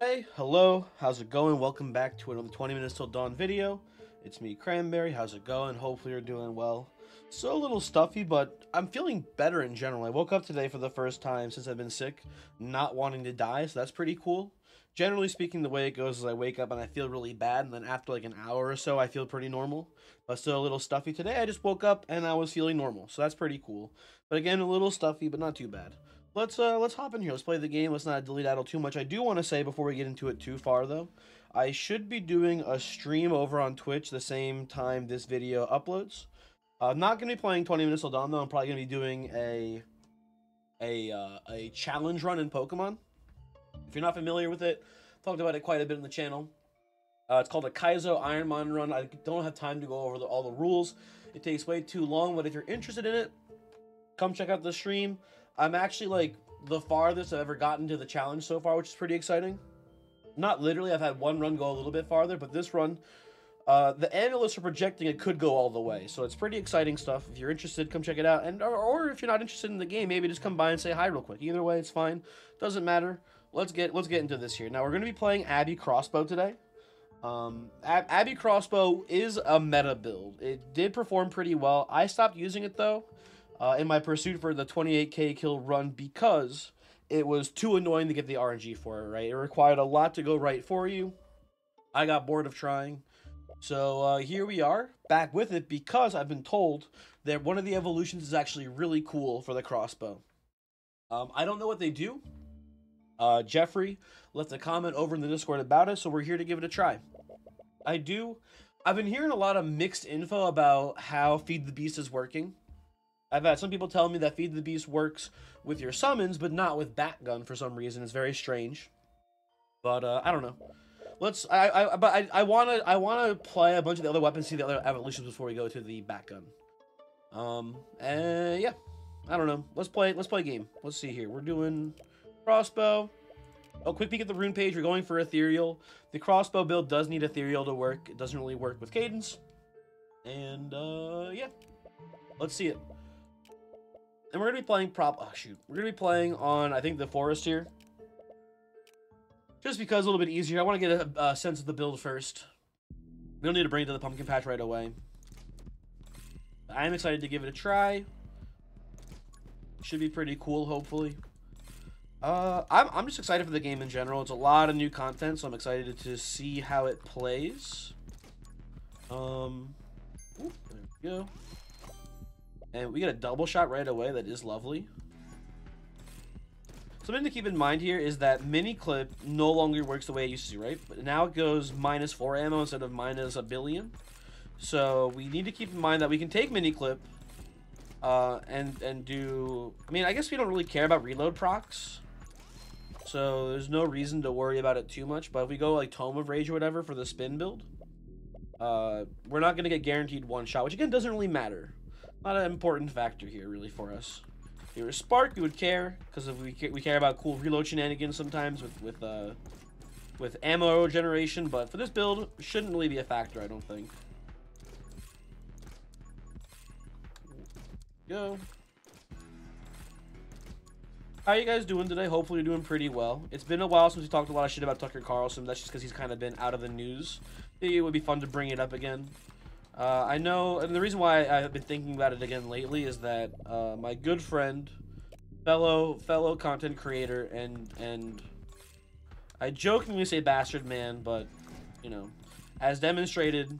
Hey, hello, how's it going? Welcome back to another 20 minutes till dawn video. It's me, Cranberry. How's it going? Hopefully you're doing well. So a little stuffy, but I'm feeling better in general. I woke up today for the first time since I've been sick, not wanting to die, so that's pretty cool. Generally speaking, the way it goes is I wake up and I feel really bad, and then after like an hour or so, I feel pretty normal. But still a little stuffy today. I just woke up and I was feeling normal, so that's pretty cool. But again, a little stuffy, but not too bad. Let's hop in here. Let's play the game. Let's not dilly daddle too much. I do want to say before we get into it too far though, I should be doing a stream over on Twitch the same time this video uploads. I'm not gonna be playing 20 minutes till dawn though. I'm probably gonna be doing a challenge run in Pokemon. If you're not familiar with it, talked about it quite a bit in the channel. It's called a Kaizo Ironmon run. I don't have time to go over all the rules. It takes way too long, but if you're interested in it, come check out the stream. I'm actually like the farthest I've ever gotten to the challenge so far, which is pretty exciting. Not literally, I've had one run go a little bit farther, but this run, the analysts are projecting it could go all the way. So it's pretty exciting stuff. If you're interested, come check it out. And or if you're not interested in the game, maybe just come by and say hi real quick. Either way, it's fine. Doesn't matter. Let's get into this here. Now we're gonna be playing Abby Crossbow today. Abby Crossbow is a meta build. It did perform pretty well. I stopped using it though. In my pursuit for the 28k kill run because it was too annoying to get the RNG for it, right? It required a lot to go right for you. I got bored of trying. So here we are, back with it because I've been told that one of the evolutions is actually really cool for the crossbow. I don't know what they do. Jeffrey left a comment over in the Discord about it, so we're here to give it a try. I've been hearing a lot of mixed info about how Feed the Beast is working. I've had some people tell me that Feed the Beast works with your summons, but not with Bat Gun for some reason. It's very strange. But I don't know. I wanna play a bunch of the other weapons, see the other evolutions before we go to the Bat Gun. And yeah, I don't know. Let's play a game. Let's see here. We're doing Crossbow. Oh, quick peek at the rune page. We're going for Ethereal. The Crossbow build does need Ethereal to work. It doesn't really work with Cadence. And yeah, let's see it. And we're gonna be playing we're gonna be playing on, I think, the forest here. Just because a little bit easier. I want to get a sense of the build first. We don't need to bring it to the pumpkin patch right away. I am excited to give it a try. Should be pretty cool, hopefully. I'm just excited for the game in general. It's a lot of new content, so I'm excited to see how it plays. Ooh, there we go. And we get a double shot right away. That is lovely. Something to keep in mind here is that mini clip no longer works the way it used to, right? But now it goes -4 ammo instead of -1 billion. So we need to keep in mind that we can take mini clip and do. I mean, I guess we don't really care about reload procs, so there's no reason to worry about it too much. But if we go like Tome of Rage or whatever for the spin build, we're not gonna get guaranteed one shot, which again doesn't really matter. Not an important factor here, really, for us. If you were Spark, we would care, because we care about cool reload shenanigans sometimes with ammo generation, but for this build, shouldn't really be a factor, I don't think. Go. How are you guys doing today? Hopefully you're doing pretty well. It's been a while since we talked a lot of shit about Tucker Carlson. That's just because he's kind of been out of the news. It would be fun to bring it up again. I know, and the reason why I've been thinking about it again lately is that my good friend, fellow content creator, and I jokingly say bastard man, but you know, as demonstrated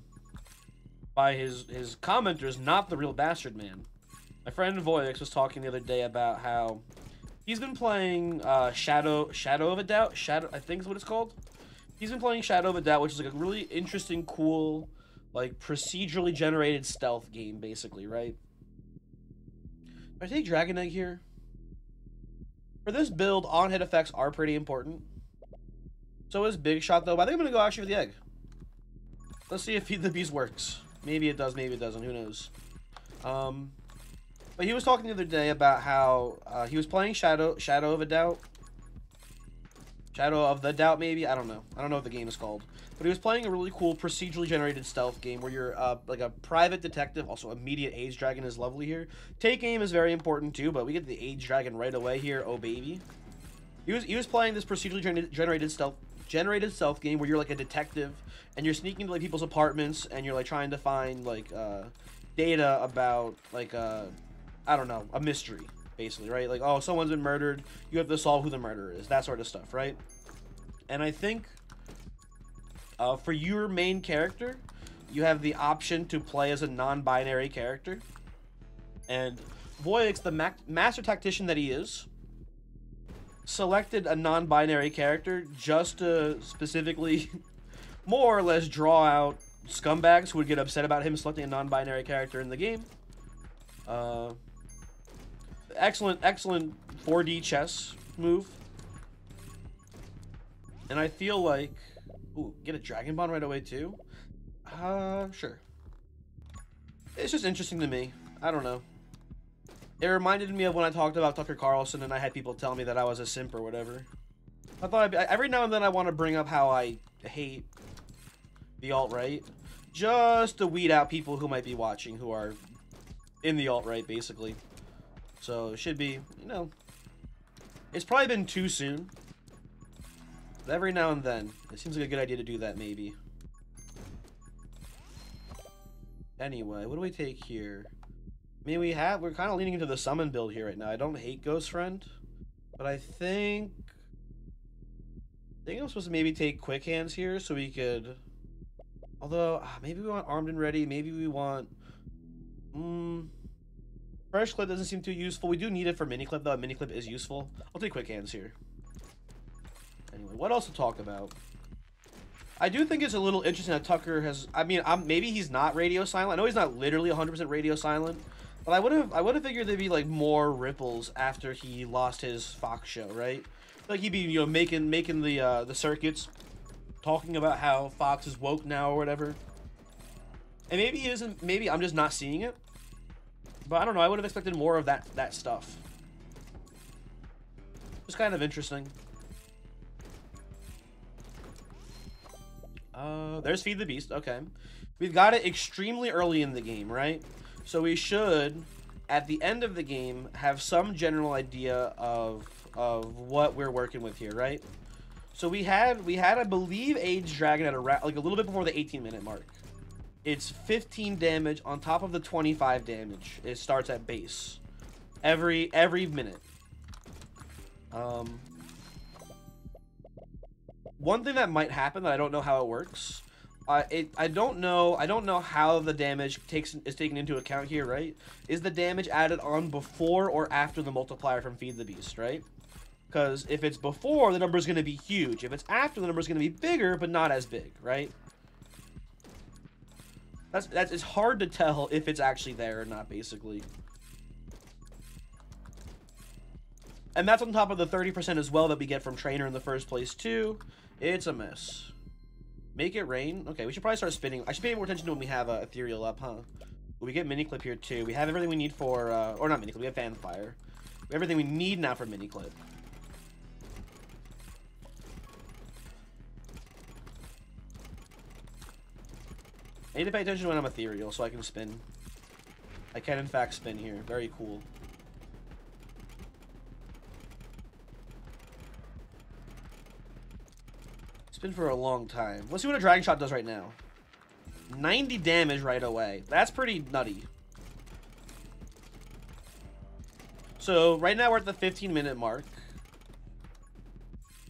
by his commenters, not the real bastard man. My friend Voyix was talking the other day about how he's been playing Shadow of a Doubt. I think is what it's called. He's been playing Shadow of a Doubt, which is like a really interesting, cool, like procedurally generated stealth game, basically, right? I take Dragon Egg here. For this build, on-hit effects are pretty important. So is Big Shot, though. But I think I'm going to go actually with the egg. Let's see if Feed the Beast works. Maybe it does, maybe it doesn't. Who knows? But he was talking the other day about how he was playing Shadow of a Doubt. Shadow of the Doubt, maybe? I don't know. I don't know what the game is called. But he was playing a really cool procedurally generated stealth game where you're like a private detective. Also, immediate Age Dragon is lovely here. Take aim is very important too, but we get the Age Dragon right away here. Oh, baby. He was playing this procedurally generated stealth game where you're like a detective and you're sneaking into like people's apartments and you're like trying to find like data about like I don't know, a mystery basically, right? Like, oh, someone's been murdered, you have to solve who the murderer is, that sort of stuff, right? And I think for your main character, you have the option to play as a non-binary character, and Voyix, the master tactician that he is, selected a non-binary character just to specifically more or less draw out scumbags who would get upset about him selecting a non-binary character in the game. Excellent 4D chess move. And I feel like... Ooh, get a Dragon Bond right away too? Sure. It's just interesting to me. I don't know. It reminded me of when I talked about Tucker Carlson and I had people tell me that I was a simp or whatever. I thought every now and then I want to bring up how I hate the alt-right, just to weed out people who might be watching who are in the alt-right, basically. So it should be, you know, it's probably been too soon. But every now and then, it seems like a good idea to do that, maybe. Anyway, what do we take here? I mean, we're kind of leaning into the summon build here right now. I don't hate Ghost Friend, but I think I'm supposed to maybe take Quick Hands here so we could... Although, maybe we want Armed and Ready. Maybe we want... Fresh Clip doesn't seem too useful. We do need it for Mini Clip, though. Mini Clip is useful. I'll take Quick Hands here. Anyway, what else to talk about? I do think it's a little interesting that Tucker has... I mean, maybe he's not radio silent. I know he's not literally 100% radio silent. But I would have figured there'd be, like, more ripples after he lost his Fox show, right? Like, he'd be, you know, making the circuits, talking about how Fox is woke now or whatever. And maybe he isn't... Maybe I'm just not seeing it. But I don't know. I would have expected more of that stuff. It's kind of interesting. There's Feed the Beast. Okay. We've got it extremely early in the game, right? So we should, at the end of the game, have some general idea of what we're working with here, right? So we had, I believe, Age Dragon at like a little bit before the 18-minute mark. It's 15 damage on top of the 25 damage. It starts at base every minute. One thing that might happen that I don't know how it works. I don't know how the damage is taken into account here, right? Is the damage added on before or after the multiplier from Feed the Beast, right? Because if it's before, the number is going to be huge. If it's after, the number is going to be bigger, but not as big, right? It's hard to tell if it's actually there or not, basically. And that's on top of the 30% as well that we get from Trainer in the first place, too. It's a mess. Make it rain? Okay, we should probably start spinning. I should pay more attention to when we have Ethereal up, huh? We get Mini Clip here, too. We have everything we need for... or not Mini Clip, we have Fanfire. We have everything we need now for Mini Clip. I need to pay attention when I'm Ethereal so I can spin. I can, in fact, spin here. Very cool. Spin for a long time. Let's see what a Dragon Shot does right now. 90 damage right away. That's pretty nutty. So, right now we're at the 15-minute mark.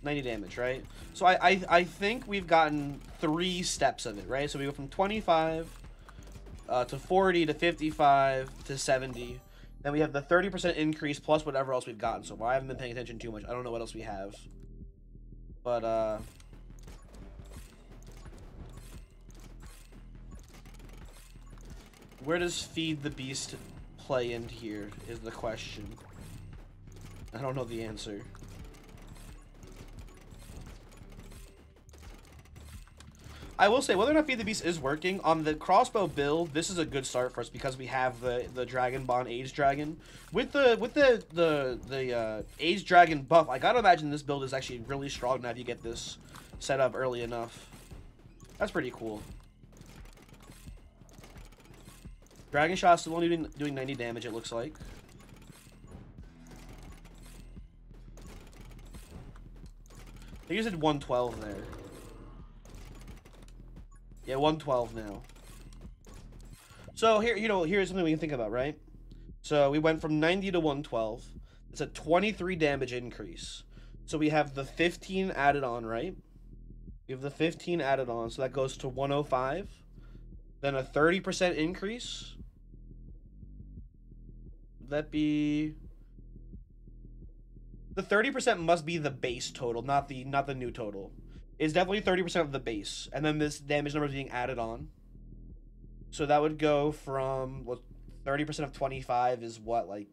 90 damage, right? So I think we've gotten 3 steps of it, right? So we go from 25 to 40 to 55 to 70. Then we have the 30% increase plus whatever else we've gotten so far. I haven't been paying attention too much. I don't know what else we have. But, where does Feed the Beast play in here is the question. I don't know the answer. I will say, whether or not Feed the Beast is working, on the Crossbow build, this is a good start for us because we have the Dragon Bond Age Dragon. With the Age Dragon buff, I gotta imagine this build is actually really strong now if you get this set up early enough. That's pretty cool. Dragon Shot still only doing 90 damage, it looks like. They just did 112 there. Yeah, 112 now. So here, here's something we can think about, right? So we went from 90 to 112. It's a 23 damage increase. So we have the 15 added on, right? We have the 15 added on, so that goes to 105. Then a 30% increase. Would that be... The 30% must be the base total, not the new total. It's definitely 30% of the base. And then this damage number is being added on. So that would go from, what, 30% of 25 is what, like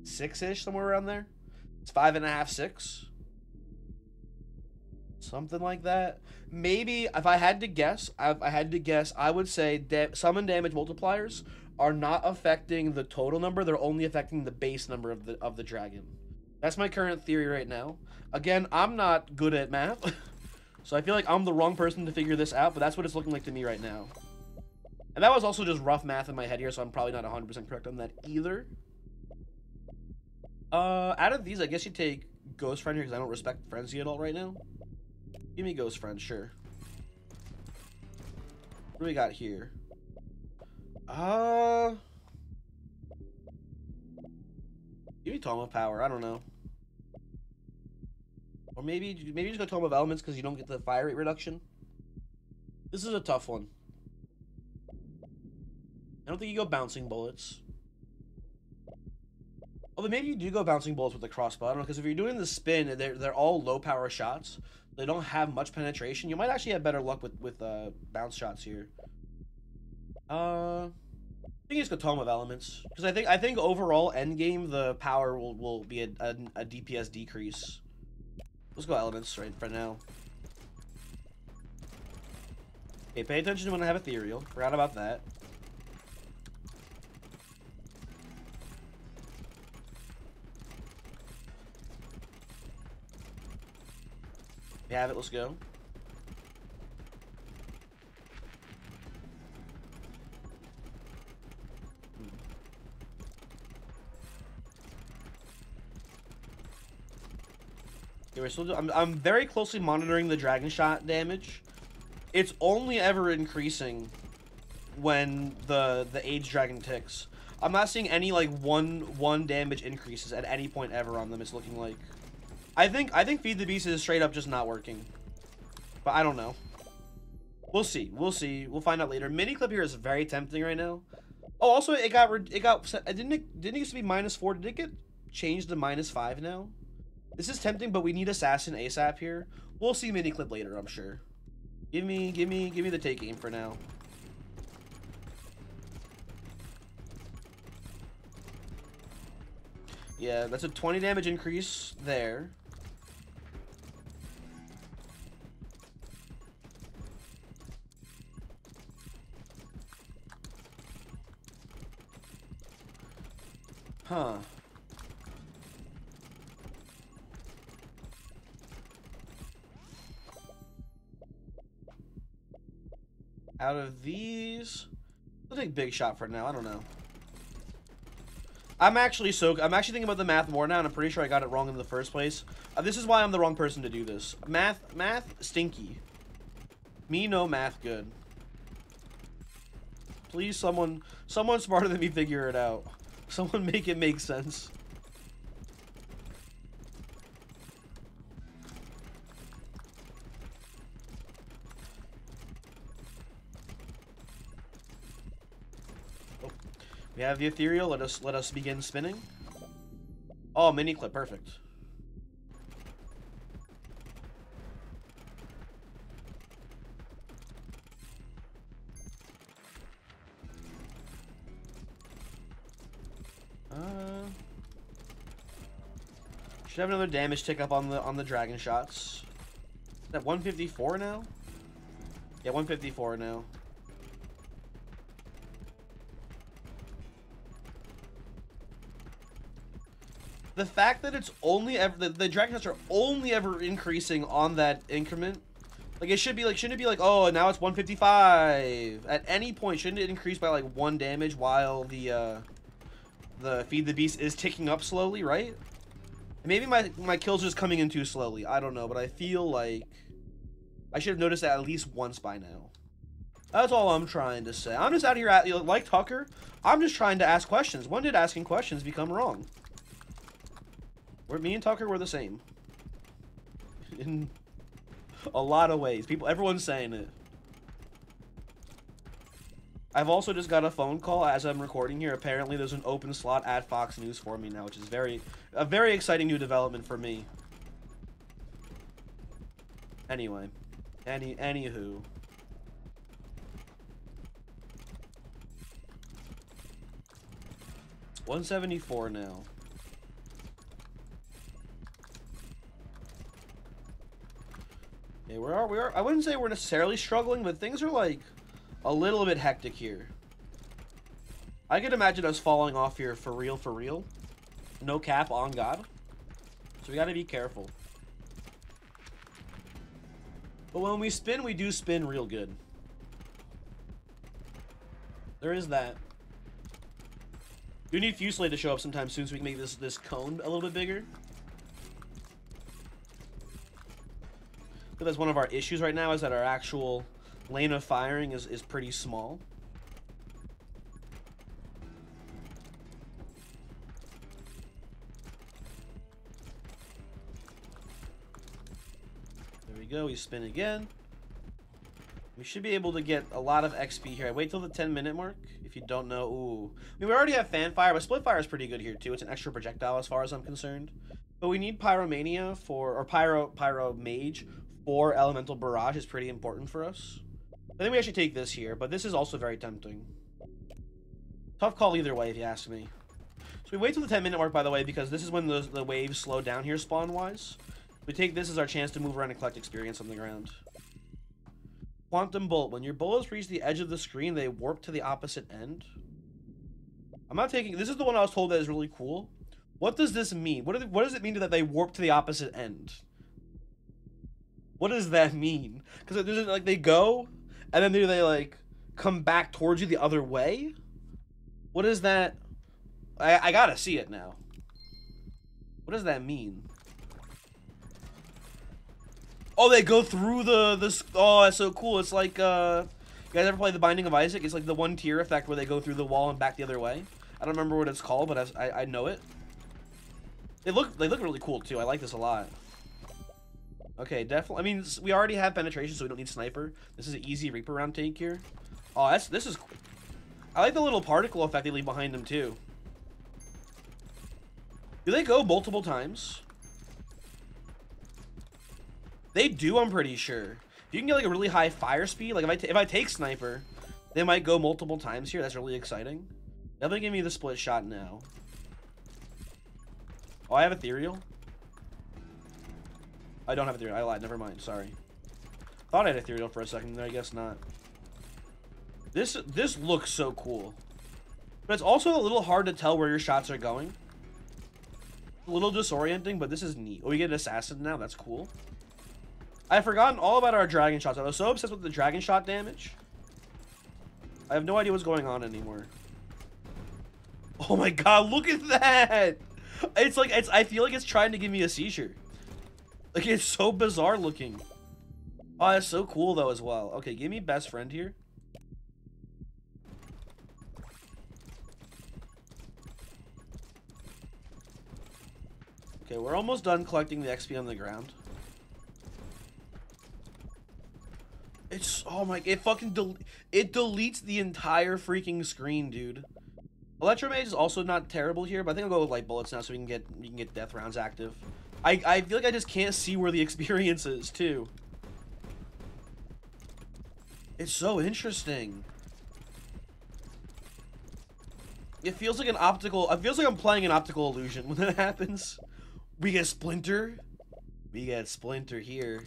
6-ish, somewhere around there? It's 5.5, 6. Something like that. Maybe if I had to guess, I would say summon damage multipliers are not affecting the total number. They're only affecting the base number of the dragon. That's my current theory right now. Again, I'm not good at math, so I feel like I'm the wrong person to figure this out, but that's what it's looking like to me right now. And that was also just rough math in my head here, so I'm probably not 100% correct on that either. Out of these, I guess you take Ghost Friend here because I don't respect Frenzy at all right now. Give me Ghost Friend, sure. What do we got here? Give me Tome of Power. I don't know. Or maybe just go Tome of Elements because you don't get the fire rate reduction. This is a tough one. I don't think you go Bouncing Bullets. Although maybe you do go Bouncing Bullets with the Crossbow. I don't know, because if you're doing the spin, they're all low power shots. They don't have much penetration. You might actually have better luck with bounce shots here. I think it's go Tome of Elements, because I think overall endgame the power will be a DPS decrease. Let's go Elements right for now. Okay, pay attention when I have Ethereal. Forgot about that. We have it, let's go. Okay, we're still I'm very closely monitoring the Dragon Shot damage. It's only ever increasing when the Age Dragon ticks. I'm not seeing any like one damage increases at any point ever on them. It's looking like I think Feed the Beast is straight up just not working. But I don't know. We'll see. We'll see. We'll find out later. Mini clip here is very tempting right now. Oh, also it didn't it used to be -4? Did it get changed to -5 now? This is tempting, but we need Assassin ASAP here. We'll see mini clip later, I'm sure. Give me the take aim for now. Yeah, that's a 20 damage increase there. Huh. Out of these, I'll take Big Shot for now. I don't know. I'm actually thinking about the math more now, and I'm pretty sure I got it wrong in the first place. This is why I'm the wrong person to do this. Math stinky. Me no math good. Please, someone smarter than me figure it out. Someone make it make sense. We have the Ethereal. Let us begin spinning. Oh, mini clip, perfect. Should have another damage tick up on the dragon shots. Is that 154 now? Yeah, 154 now. The fact that it's only ever the dragon shots are only ever increasing on that increment, like it should be like, shouldn't it be like, oh, now it's 155 at any point? Shouldn't it increase by like 1 damage while the Feed the Beast is ticking up slowly, right? Maybe my kills are just coming in too slowly. I don't know, but I feel like I should have noticed that at least once by now. That's all I'm trying to say. I'm just out here, like Tucker, I'm just trying to ask questions. When did asking questions become wrong? Me and Tucker were the same. In a lot of ways. Everyone's saying it. I've also just got a phone call as I'm recording here. Apparently there's an open slot at Fox News for me now, which is a very exciting new development for me. Anyway. Anywho. $174 now. Okay, we are. I wouldn't say we're necessarily struggling, but things are like a little bit hectic here. I could imagine us falling off here for real, for real. No cap, on God. So we gotta be careful. But when we spin, we do spin real good. There is that. We need Fusillade to show up sometime soon so we can make this cone a little bit bigger. But that's one of our issues right now, is that our actual lane of firing is pretty small. There we go, we spin again. We should be able to get a lot of XP here. I wait till the 10-minute mark. If you don't know, ooh. I mean, we already have fan fire, but split fire is pretty good here too. It's an extra projectile as far as I'm concerned. But we need Pyromania or Pyro Mage for Elemental Barrage is pretty important for us. I think we actually take this here, but this is also very tempting. Tough call either way, if you ask me. So we wait till the 10-minute mark, by the way, because this is when the waves slow down here spawn-wise. We take this as our chance to move around and collect experience on the ground. Quantum Bolt. When your bullets reach the edge of the screen, they warp to the opposite end. I'm not taking... This is the one I was told that is really cool. What does this mean? What does it mean that they warp to the opposite end? What does that mean? Because like they go, and then they like come back towards you the other way. What is that? I gotta see it now. What does that mean? Oh, they go through this. Oh, that's so cool. It's like you guys ever play The Binding of Isaac? It's like the one tier effect where they go through the wall and back the other way. I don't remember what it's called, but I know it. They look really cool too. I like this a lot. Okay, definitely. I mean, we already have penetration, so we don't need sniper. This is an easy Reaper round take here. Oh, this is cool. I like the little particle effect they leave behind them too. Do they go multiple times? They do, I'm pretty sure. If you can get like a really high fire speed, like if I take sniper, they might go multiple times here. That's really exciting. Definitely give me the split shot now. Oh, I have ethereal. I don't have ethereal. I lied. Never mind. Sorry. Thought I had ethereal for a second there. I guess not. This looks so cool, but it's also a little hard to tell where your shots are going. A little disorienting, but this is neat. Oh, we get an assassin now. That's cool. I've forgotten all about our dragon shots. I was so obsessed with the dragon shot damage. I have no idea what's going on anymore. Oh my god, look at that! It's like, I feel like it's trying to give me a seizure. Like, it's so bizarre looking. Oh, that's so cool though as well. Okay, give me best friend here. Okay, we're almost done collecting the XP on the ground. It's, oh my, it fucking it deletes the entire freaking screen, dude. Electromage is also not terrible here, but I think I'll go with light bullets now so we can get death rounds active. I feel like I just can't see where the experience is too. It's so interesting. It feels like an optical, it feels like I'm playing an optical illusion when that happens. We get Splinter. We get Splinter here.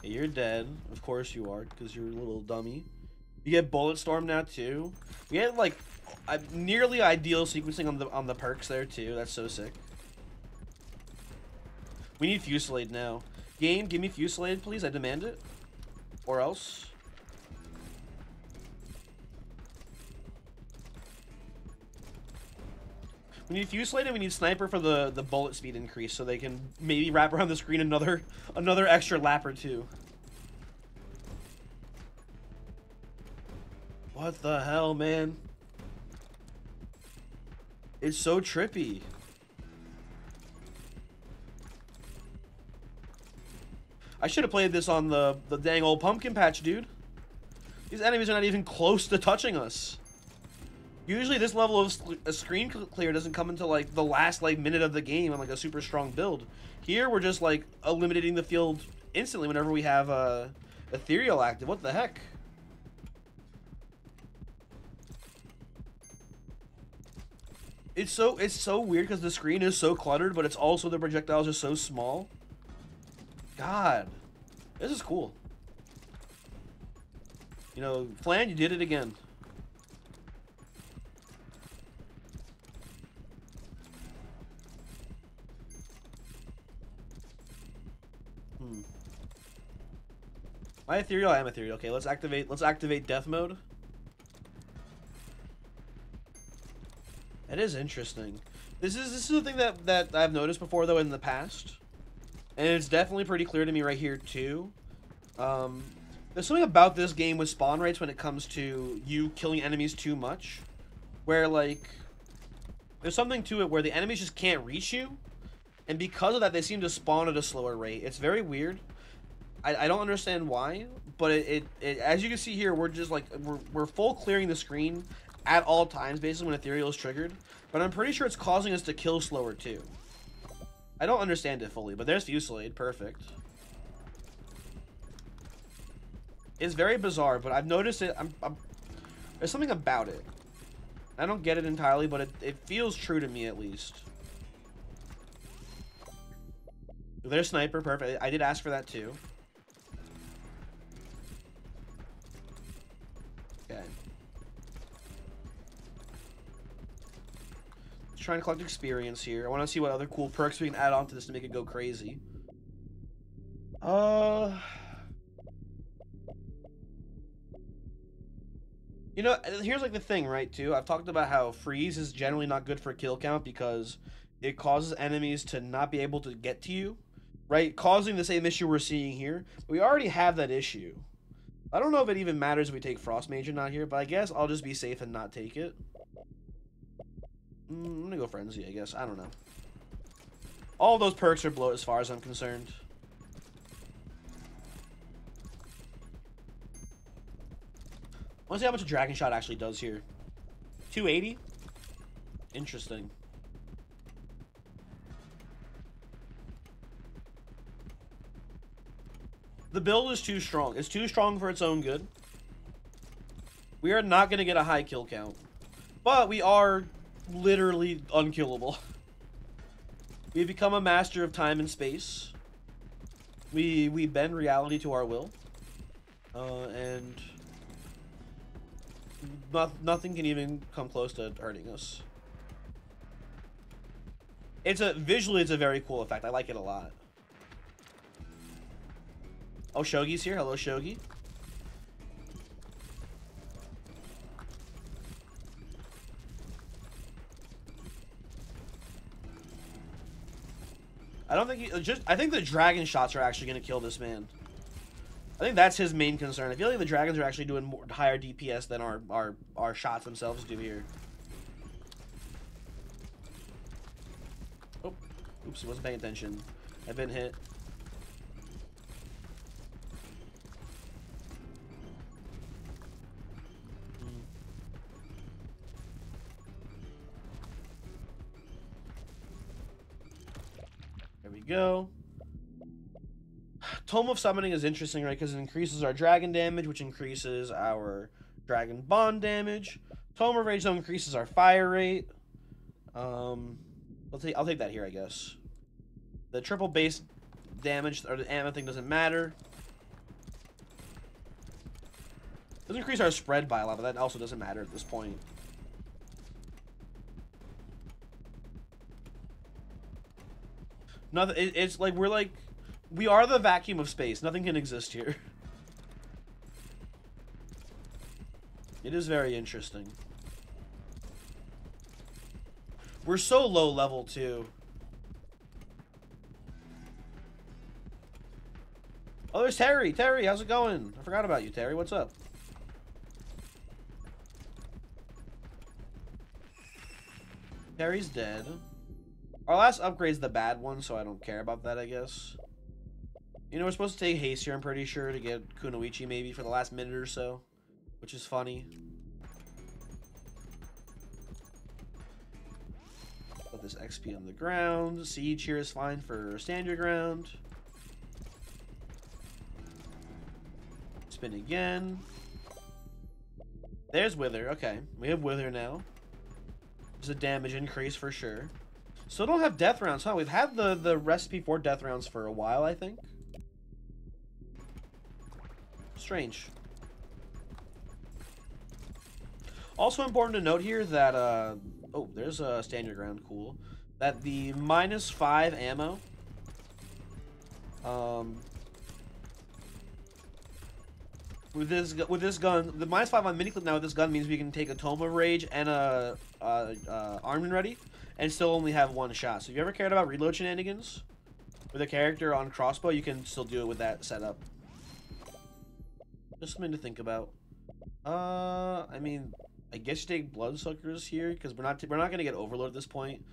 Okay, you're dead. Of course you are, because you're a little dummy. You get Bullet Storm now too. We had like a nearly ideal sequencing on the perks there too. That's so sick. We need Fusillade now. Game, give me Fusillade, please. I demand it. Or else. We need Fusillade and we need Sniper for the bullet speed increase, so they can maybe wrap around the screen another extra lap or two. What the hell, man? It's so trippy. I should have played this on the dang old pumpkin patch, dude. These enemies are not even close to touching us. Usually this level of screen clear doesn't come until like the last like minute of the game on like a super strong build. Here we're just like eliminating the field instantly whenever we have Ethereal active. What the heck? It's so weird because the screen is so cluttered, but it's also the projectiles are so small. God, this is cool. You know, Flan, you did it again. My ethereal, I am ethereal. Okay, let's activate death mode. That is interesting. This is the thing that I've noticed before though in the past. And it's definitely pretty clear to me right here too. There's something about this game with spawn rates when it comes to you killing enemies too much. Where like there's something to it where the enemies just can't reach you. And because of that they seem to spawn at a slower rate. It's very weird. I don't understand why, but it as you can see here, we're just like we're full clearing the screen at all times basically when ethereal is triggered, but I'm pretty sure it's causing us to kill slower too. I don't understand it fully, but there's Fusillade, perfect. It's very bizarre, but I've noticed it. There's something about it. I don't get it entirely, but it feels true to me at least. There's Sniper, perfect. I did ask for that too. Okay. Just trying to collect experience here. I want to see what other cool perks we can add on to this to make it go crazy. You know, here's like the thing, right, too. I've talked about how freeze is generally not good for kill count because it causes enemies to not be able to get to you, right? Causing the same issue we're seeing here. We already have that issue. I don't know if it even matters if we take Frost Mage or not here, but I guess I'll just be safe and not take it. I'm gonna go Frenzy, I guess. I don't know. All those perks are bloat as far as I'm concerned. I want to see how much a Dragon Shot actually does here. 280? Interesting. The build is too strong. It's too strong for its own good. We are not going to get a high kill count. But we are literally unkillable. We've become a master of time and space. We bend reality to our will. And nothing can even come close to hurting us. Visually it's a very cool effect. I like it a lot. Oh, Shogi's here. Hello, Shogi. I don't think I think the dragon shots are actually going to kill this man. I think that's his main concern. I feel like the dragons are actually doing higher DPS than our shots themselves do here. Oh, oops, wasn't paying attention. I've been hit. There we go. Tome of Summoning is interesting, right? Because it increases our dragon damage, which increases our dragon bond damage. Tome of Rage, though, increases our fire rate. I'll take that here, I guess. The triple base damage, or the ammo thing doesn't matter. It does increase our spread by a lot, but that also doesn't matter at this point. Nothing. It's like we are the vacuum of space. Nothing can exist here. It is very interesting. We're so low level, too. Oh, there's Terry. Terry, how's it going? I forgot about you, Terry. What's up? Terry's dead. Our last upgrade's the bad one, so I don't care about that, I guess. You know, we're supposed to take haste here, I'm pretty sure, to get Kunoichi maybe for the last minute or so, which is funny. Put this XP on the ground. Siege here is fine for stand your ground. Spin again. There's Wither. Okay, we have Wither now. There's a damage increase for sure. Still don't have death rounds, huh? We've had the recipe for death rounds for a while, I think. Strange. Also important to note here that, oh, there's a stand your ground, cool. That the -5 ammo, with this gun, the -5 on mini clip now with this gun means we can take a Tome of Rage and a Armed and Ready, and still only have one shot. So if you ever cared about reload shenanigans with a character on Crossbow, you can still do it with that setup. Just something to think about. I mean, I guess you take Bloodsuckers here because we're not gonna get Overload at this point.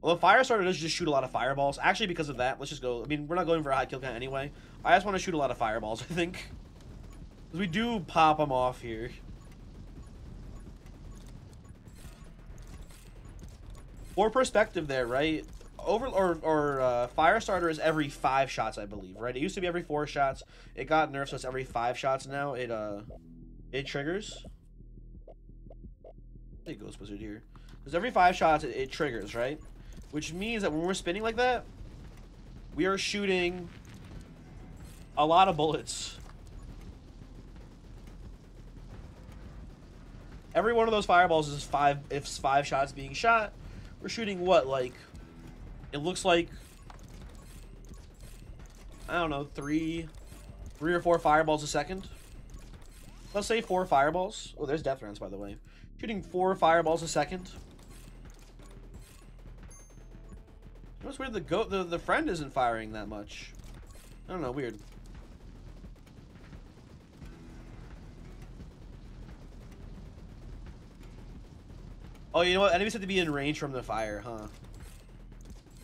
Well, Firestarter does just shoot a lot of fireballs. Actually, because of that, let's just go. I mean, we're not going for a high kill count anyway. I just want to shoot a lot of fireballs, I think. Because we do pop them off here. For perspective there, right? Firestarter is every 5 shots, I believe, right? It used to be every 4 shots. It got nerfed, so it's every 5 shots now. It triggers. Hey, Ghost Wizard here. Because every 5 shots, it triggers, right? Which means that when we're spinning like that, we are shooting a lot of bullets. Every one of those fireballs is 5 shots being shot. We're shooting what, like, it looks like, I don't know, 3 or 4 fireballs a second. Let's say 4 fireballs. Oh, there's death rounds, by the way. Shooting 4 fireballs a second. You know what's weird? The friend isn't firing that much. I don't know, weird. Oh, you know what? Enemies have to be in range from the fire, huh?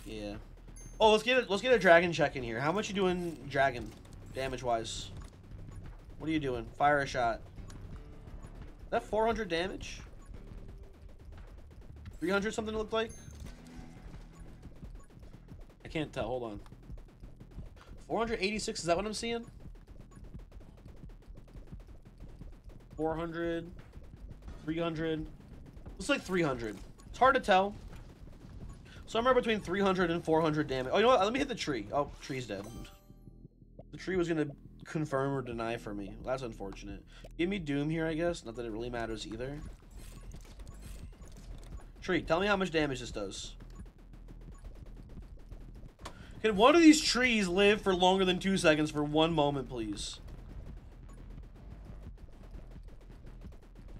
Yeah. Oh, let's get a dragon check in here. How much you doing, dragon, damage-wise? What are you doing? Fire a shot. Is that 400 damage? 300 something it looked like? I can't tell. Hold on. 486. Is that what I'm seeing? 400. 300. Looks like 300. It's hard to tell. Somewhere between 300 and 400 damage. Oh, you know what? Let me hit the tree. Oh, tree's dead. The tree was going to confirm or deny for me. That's unfortunate. Give me Doom here, I guess. Not that it really matters either. Tree, tell me how much damage this does. Can one of these trees live for longer than 2 seconds for 1 moment, please?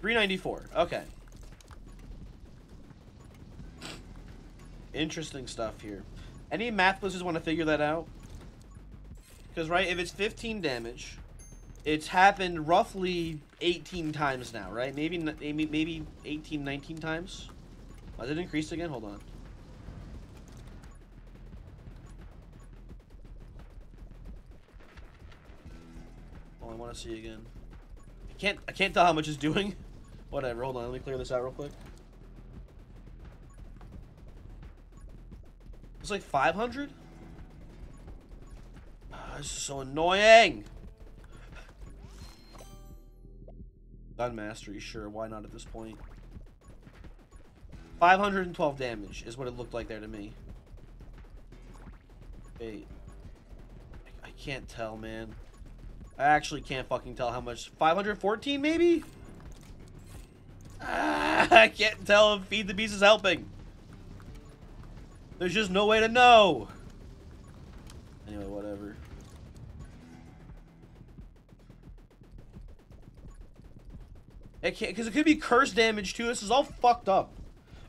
394. Okay. Interesting stuff here. Any math blizzards want to figure that out? Because, right, if it's 15 damage, it's happened roughly 18 times now, right? Maybe 18, 19 times? Oh, did it increase again? Hold on. Oh, I want to see again. I can't tell how much it's doing. Whatever, hold on, let me clear this out real quick. It's like 500? Oh, this is so annoying! Gun mastery, sure, why not at this point? 512 damage is what it looked like there to me. Wait. I can't tell, man. I actually can't fucking tell how much. 514 maybe? I can't tell if Feed the Beast is helping. There's just no way to know. Anyway, whatever. It can't, because it could be curse damage too. This is all fucked up.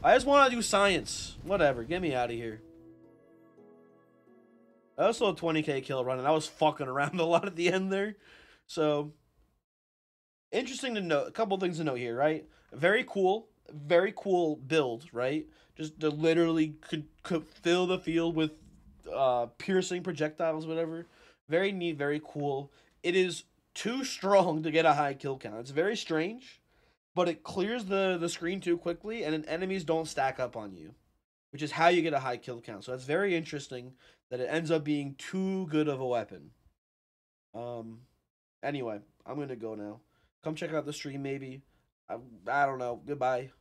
I just want to do science. Whatever, get me out of here. I also a 20k kill run, and I was fucking around a lot at the end there. So, interesting to note. A couple things to note here, right? Very cool build, right? Just to literally could fill the field with piercing projectiles, whatever. Very neat, very cool. It is too strong to get a high kill count. It's very strange, but it clears the screen too quickly, and enemies don't stack up on you, which is how you get a high kill count. So that's very interesting that it ends up being too good of a weapon. Anyway, I'm gonna go now. Come check out the stream, maybe. I don't know. Goodbye.